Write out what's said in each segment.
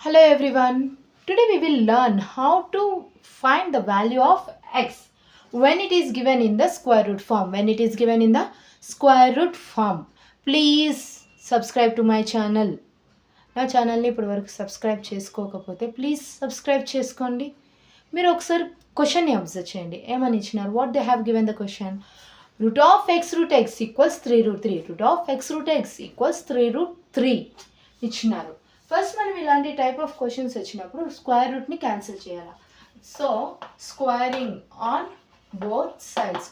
Hello everyone. Today we will learn how to find the value of x when it is given in the square root form. When it is given in the square root form. Please subscribe to my channel. నా ఛానల్ని ఇప్పటి వరకు subscribe చేసుకోకపోతే please subscribe చేసుకోండి. మీరు ఒకసారి క్వశ్చన్ని observe చేయండి. ఏమని ఇచ్చినారు? What they have given the question? Root of X root x equals 3√3. Root of X root x equals 3√3 ఇచ్చినారు. ఫస్ట్ మనం ఇలాంటి టైప్ ఆఫ్ క్వశ్చన్స్ వచ్చినప్పుడు స్క్వేర్ రూట్ని క్యాన్సిల్ చేయాలి. So squaring on both sides,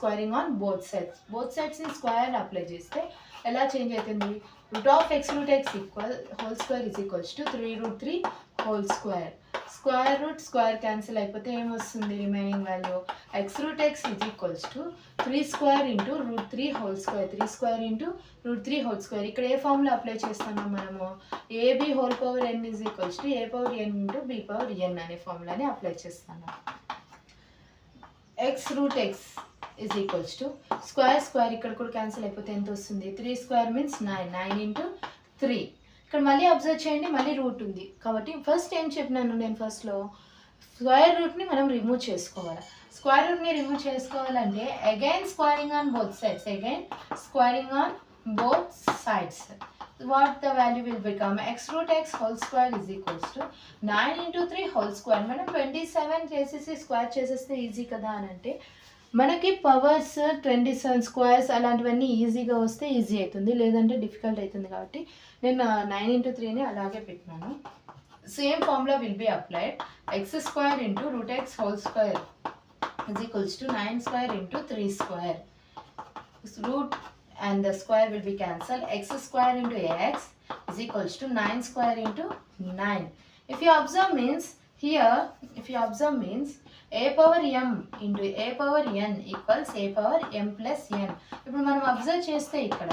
both సైడ్స్ని స్క్వేర్ అప్లై చేస్తే ఎలా change అవుతుంది? Root of X root x equal whole square is equals to 3√3 whole square. Square root square cancel అయిపోతే ఏమొస్తుంది? Remaining value x root x is equals to 3² into √3 whole square. 3² into √3 whole square. ఇక్కడ ఏ formula apply చేస్తున్నాం మనము? AB whole power n is equals to A power n into B power n అనే ఫార్ములాని apply చేస్తున్నాం. X root x is equals to square ఇక్కడ కూడా cancel అయిపోతే ఎంత వస్తుంది? 3² మీన్స్ 9 ఇంటూ 3. ఇక్కడ మళ్ళీ అబ్జర్వ్ చేయండి, మళ్ళీ రూట్ ఉంది కాబట్టి ఫస్ట్ ఏం చెప్పినాను నేను? ఫస్ట్లో స్క్వేర్ రూట్ని మనం రిమూవ్ చేసుకోవాలి. స్క్వేర్ రూట్ని రిమూవ్ చేసుకోవాలంటే again squaring on both sides. What the value will become? X root x whole square is equals to 9 into 3 whole square. మనం 27 చేసేసి స్క్వేర్ చేసేస్తే ఈజీ కదా అని అంటే మనకి పవర్స్ 27 స్క్వేర్స్ అలాంటివన్నీ ఈజీగా వస్తే ఈజీ అవుతుంది, లేదంటే డిఫికల్ట్ అవుతుంది. కాబట్టి నేను 9 into 3ని అలాగే పెట్టినాను. Same formula will be applied. x² into root x whole square is equals to 9² into 3². Root and the square will be cancelled. x² into x is equals to 9² into 9. If you observe means a power m into a power n equals a power m plus n. ఇప్పుడు మనం observe చేస్తే ఇక్కడ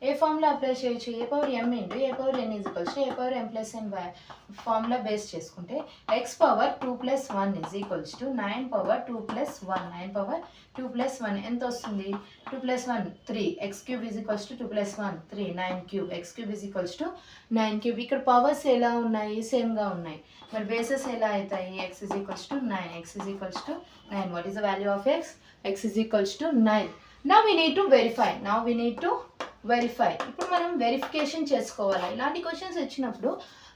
ఏ formula apply చేయొచ్చు? A power m into A power n is equals to A power m plus n formula base చేసుకుంటే x power 2 plus 1 is equals to 9 power 2 plus 1. 9 power 2 plus 1 ఎంత వస్తుంది? 2 plus 1 3. x³ is equals to 2 plus 1 3. 9³ x³ is equals to 9³. ఇక్కడ powers ఎలా ఉన్నాయి? సేమ్గా ఉన్నాయి. మరి bases ఎలా అవుతాయి? x is equals to 9. x is equals to 9. What is the value of x? x is equals to 9. Now we need to verify. ఇప్పుడు మనం verification చేసుకోవాలి. ఇలాంటి క్వశ్చన్స్ వచ్చినప్పుడు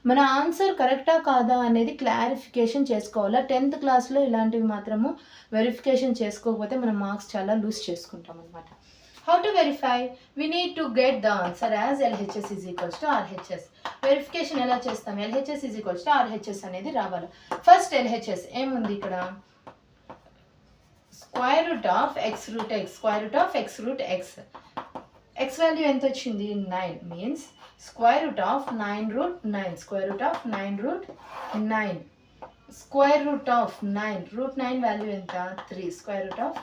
మన ఆన్సర్ కరెక్టా కాదా అనేది క్లారిఫికేషన్ చేసుకోవాలి. 10th క్లాస్లో ఇలాంటివి మాత్రము వెరిఫికేషన్ చేసుకోకపోతే మనం మార్క్స్ చాలా లూజ్ చేసుకుంటాం అనమాట. How to verify? We need to get the answer as LHS is equals to RHS. Verification ఎలా చేస్తాం? LHS is equals to RHS అనేది రావాలి. ఫస్ట్ LHS ఏముంది ఇక్కడ? Square root of X root X. X value ఎంత వచ్చింది? 9 means square root of 9 root 9. Square root of 9 root 9. Square root of 9 root 9 value ఎంత? 3. Square root of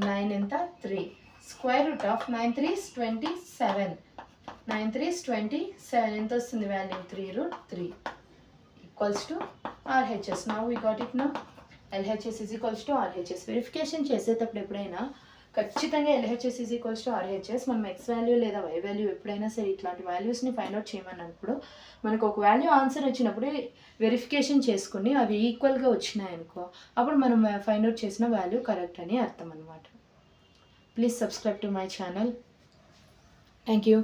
9 ఎంత? 3. Square root of 9 3 27. 9 3 27 ఎంత వస్తుంది value? 3√3 equals to RHS. Now we got it. Now LHS is equals to RHS. Verification చేసేటప్పుడు ఎప్పుడైనా ఖచ్చితంగా LHS is equals to RHS. మనం X value లేదా y value ఎప్పుడైనా సరే ఇట్లాంటి వాల్యూస్ని ఫైండ్ అవుట్ చేయమన్నప్పుడు మనకు ఒక వాల్యూ ఆన్సర్ వచ్చినప్పుడు వెరిఫికేషన్ చేసుకుని అవి ఈక్వల్గా వచ్చినాయనుకో అప్పుడు మనం ఫైండ్ అవుట్ చేసిన వాల్యూ కరెక్ట్ అని అర్థం అనమాట. Please subscribe to my channel. Thank you.